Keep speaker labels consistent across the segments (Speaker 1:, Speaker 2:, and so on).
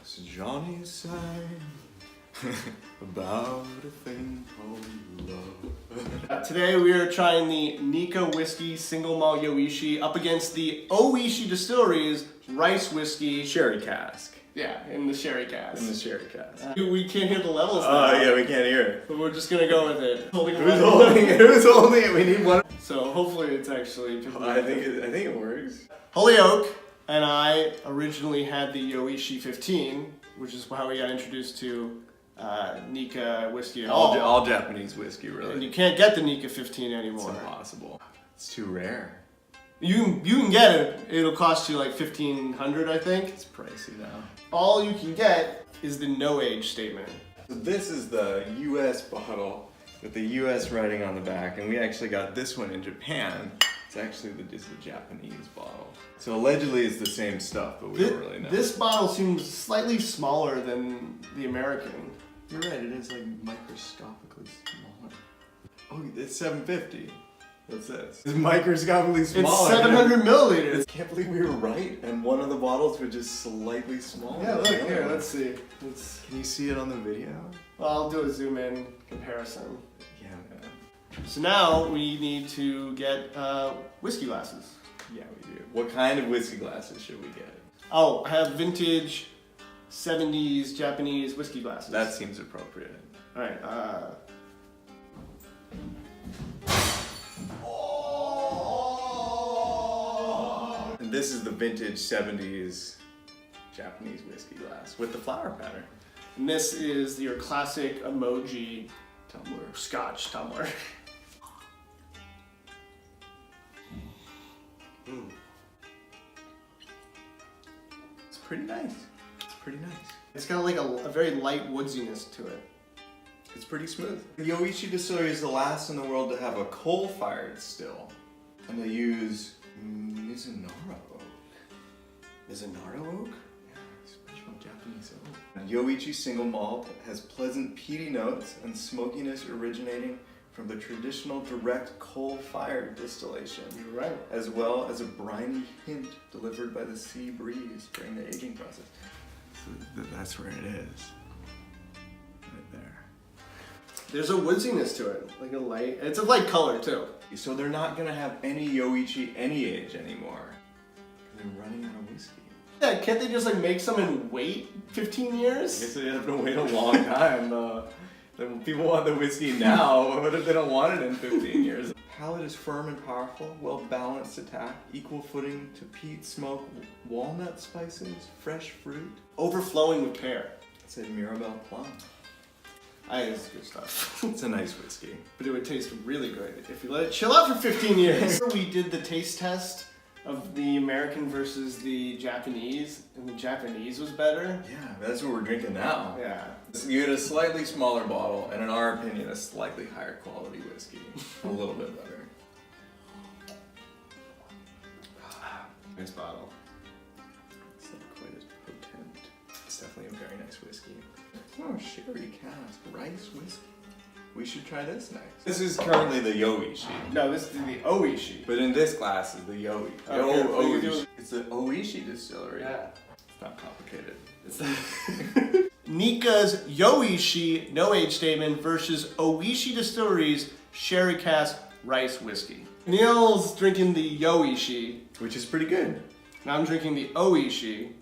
Speaker 1: So Johnny sang about a thing called love.
Speaker 2: Today we are trying the Nikka Whiskey Single Malt Yoichi up against the Ohishi Distillery's Rice Whiskey.
Speaker 1: Sherry cask.
Speaker 2: Yeah, in the sherry cask.
Speaker 1: In the sherry cask.
Speaker 2: We can't hear the levels now.
Speaker 1: Oh yeah, we can't hear it.
Speaker 2: But we're just gonna go with it.
Speaker 1: Who's holding it? Who's holding it? We need one.
Speaker 2: So hopefully it's actually...
Speaker 1: I think it works.
Speaker 2: Holyoke and I originally had the Yoichi 15, which is how we got introduced to Nikka whiskey at
Speaker 1: all Japanese whiskey, really.
Speaker 2: And you can't get the Nikka 15 anymore.
Speaker 1: It's impossible. It's too rare.
Speaker 2: You can get it. It'll cost you like $1,500, I think.
Speaker 1: It's pricey now.
Speaker 2: All you can get is the no age statement.
Speaker 1: So this is the U.S. bottle with the U.S. writing on the back, and we actually got this one in Japan. It's actually just the Japanese bottle. So allegedly it's the same stuff, but we don't really know.
Speaker 2: This bottle seems slightly smaller than the American.
Speaker 1: You're right, it is like microscopically smaller. Oh, it's 750. What's this? It's microscopically smaller.
Speaker 2: It's 700 milliliters.
Speaker 1: I can't believe we were right, and one of the bottles was just slightly smaller.
Speaker 2: Yeah, look here, let's see.
Speaker 1: Can you see it on the video?
Speaker 2: Well, I'll do a zoom in comparison.
Speaker 1: Yeah, man.
Speaker 2: So now we need to get whiskey glasses.
Speaker 1: Yeah, we do. What kind of whiskey glasses should we get?
Speaker 2: Oh, I have vintage 70s Japanese whiskey glasses.
Speaker 1: That seems appropriate.
Speaker 2: Alright,
Speaker 1: And this is the vintage 70s Japanese whiskey glass with the flower pattern.
Speaker 2: and this is your classic emoji
Speaker 1: Tumbler.
Speaker 2: Scotch tumbler.
Speaker 1: It's pretty nice. It's pretty nice.
Speaker 2: It's got like a very light woodsiness to it.
Speaker 1: It's pretty smooth. The Yoichi Distillery is the last in the world to have a coal-fired still. And they use Mizunara oak.
Speaker 2: Mizunara oak?
Speaker 1: Yeah, it's original Japanese oak. Yoichi single malt has pleasant peaty notes and smokiness originating from the traditional direct coal-fired distillation.
Speaker 2: You're right.
Speaker 1: As well as a briny hint delivered by the sea breeze during the aging process. So that's where it is. Right there.
Speaker 2: There's a woodsiness to it, like a light. It's a light color too.
Speaker 1: So they're not gonna have any Yoichi any age anymore. They're running out of whiskey.
Speaker 2: Yeah, can't they just like make some and wait 15
Speaker 1: I
Speaker 2: years?
Speaker 1: guess they have to wait a long time. People want the whiskey now. What if they don't want it in 15 years? Palate is firm and powerful, well balanced attack, equal footing to peat, smoke, walnut spices, fresh fruit.
Speaker 2: Overflowing with pear.
Speaker 1: It said Mirabelle plum.
Speaker 2: I think it's good stuff.
Speaker 1: It's a nice whiskey.
Speaker 2: But it would taste really good if you let it chill out for 15 years. We did the taste test of the American versus the Japanese, and the Japanese was better.
Speaker 1: Yeah, that's what we're drinking now.
Speaker 2: Yeah.
Speaker 1: You get a slightly smaller bottle, and in our opinion, a slightly higher quality whiskey. A little bit better.
Speaker 2: Nice bottle.
Speaker 1: It's not quite as potent. It's definitely a very nice whiskey. Oh, sherry cask, rice whiskey. We should try this next. This is currently the Yoichi.
Speaker 2: No, this is the Ohishi.
Speaker 1: But in this glass is the Yoichi.
Speaker 2: Okay,
Speaker 1: It's the Ohishi Distillery.
Speaker 2: Yeah.
Speaker 1: It's not complicated.
Speaker 2: It's Nikka's Yoichi no age statement versus Ohishi Distillery's sherry cask rice whiskey. Neil's drinking the Yoichi.
Speaker 1: Which is pretty good.
Speaker 2: Now I'm drinking the Ohishi.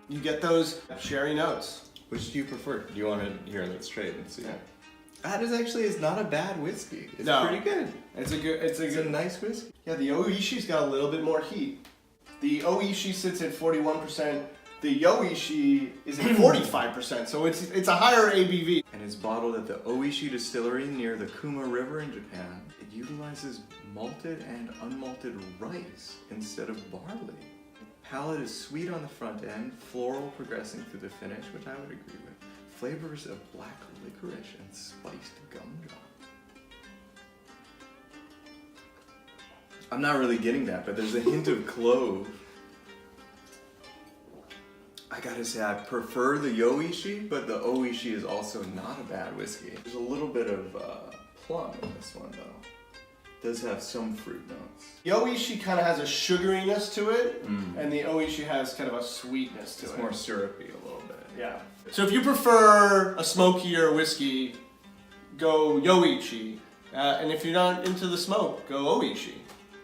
Speaker 2: You get those sherry notes.
Speaker 1: Which do you prefer? Do you want to hear? Let's trade and see.
Speaker 2: Yeah.
Speaker 1: That is not a bad whiskey. It's
Speaker 2: No.
Speaker 1: pretty good.
Speaker 2: It's a
Speaker 1: a nice whiskey.
Speaker 2: Yeah, the Ohishi's got a little bit more heat. The Ohishi sits at 41%. The Yoichi is at 45%, so it's a higher ABV.
Speaker 1: And it's bottled at the Ohishi Distillery near the Kuma River in Japan. It utilizes malted and unmalted rice instead of barley. Palate is sweet on the front end, floral progressing through the finish, which I would agree with. Flavors of black licorice and spiced gumdrop. I'm not really getting that, but there's a hint of clove. I gotta say, I prefer the Yoichi, but the Ohishi is also not a bad whiskey. There's a little bit of plum in this one, though. does have some fruit notes.
Speaker 2: The Yoichi kind of has a sugariness to it, and the Ohishi has kind of a sweetness to it.
Speaker 1: It's more syrupy a little bit.
Speaker 2: Yeah. So if you prefer a smokier whiskey, go Yoichi. And if you're not into the smoke, go Ohishi.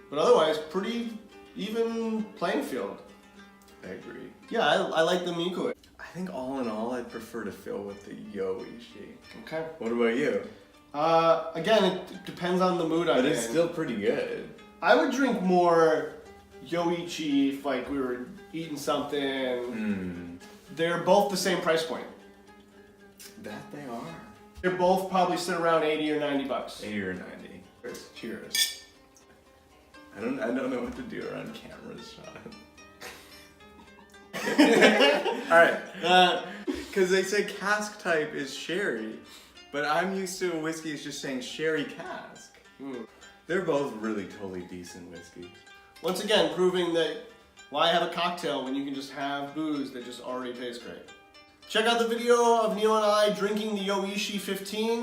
Speaker 2: But otherwise, pretty even playing field.
Speaker 1: I agree.
Speaker 2: Yeah, I like them equally.
Speaker 1: I think all in all, I'd prefer to fill with the Yoichi.
Speaker 2: Okay.
Speaker 1: What about you?
Speaker 2: Again, it depends on the mood I'm in.
Speaker 1: But it's still pretty good.
Speaker 2: I would drink more Yoichi if like we were eating something. They're both the same price point.
Speaker 1: That they are.
Speaker 2: They're both probably sit around 80 or 90 bucks.
Speaker 1: 80 or 90. Cheers. I don't know what to do around cameras, Sean. Alright. Because they say cask type is sherry, but I'm used to whiskeys just saying sherry cask. They're both really totally decent whiskeys.
Speaker 2: Once again, proving that why have a cocktail when you can just have booze that just already tastes great. Check out the video of Neil and I drinking the Yoichi 15.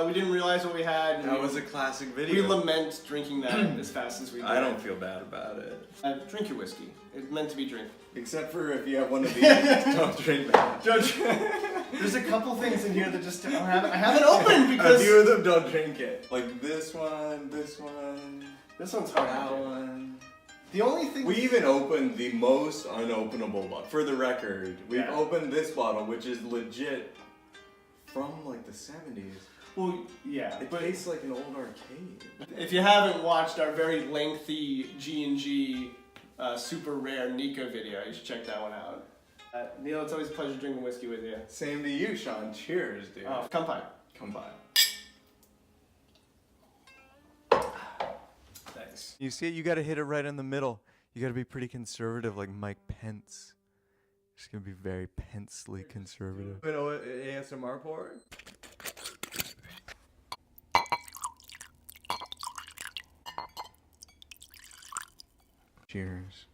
Speaker 2: We didn't realize what we had.
Speaker 1: That was a classic
Speaker 2: We
Speaker 1: video.
Speaker 2: lament drinking that as fast as we did.
Speaker 1: I don't feel bad about it.
Speaker 2: Drink your whiskey. It's meant to be drink.
Speaker 1: Except for if you have one of these, don't drink that.
Speaker 2: There's a couple things in here that just I haven't opened because
Speaker 1: a few of them don't drink it. Like this one,
Speaker 2: this one's hard.
Speaker 1: that one.
Speaker 2: The only thing
Speaker 1: We even opened the most unopenable bottle. For the record, we've opened this bottle, which is legit from like the 70s.
Speaker 2: Well, yeah,
Speaker 1: It
Speaker 2: but
Speaker 1: tastes like an old arcade.
Speaker 2: if you haven't watched our very lengthy G&G super rare Nikka video, you should check that one out. Neil, it's always a pleasure drinking whiskey with you.
Speaker 1: Same to you, Sean. Cheers, dude.
Speaker 2: Come by.
Speaker 1: Come by.
Speaker 2: Thanks.
Speaker 1: You see it? You gotta hit it right in the middle. You gotta be pretty conservative like Mike Pence. Just gonna be very Pence-ly conservative. You know what ASMR for? Cheers.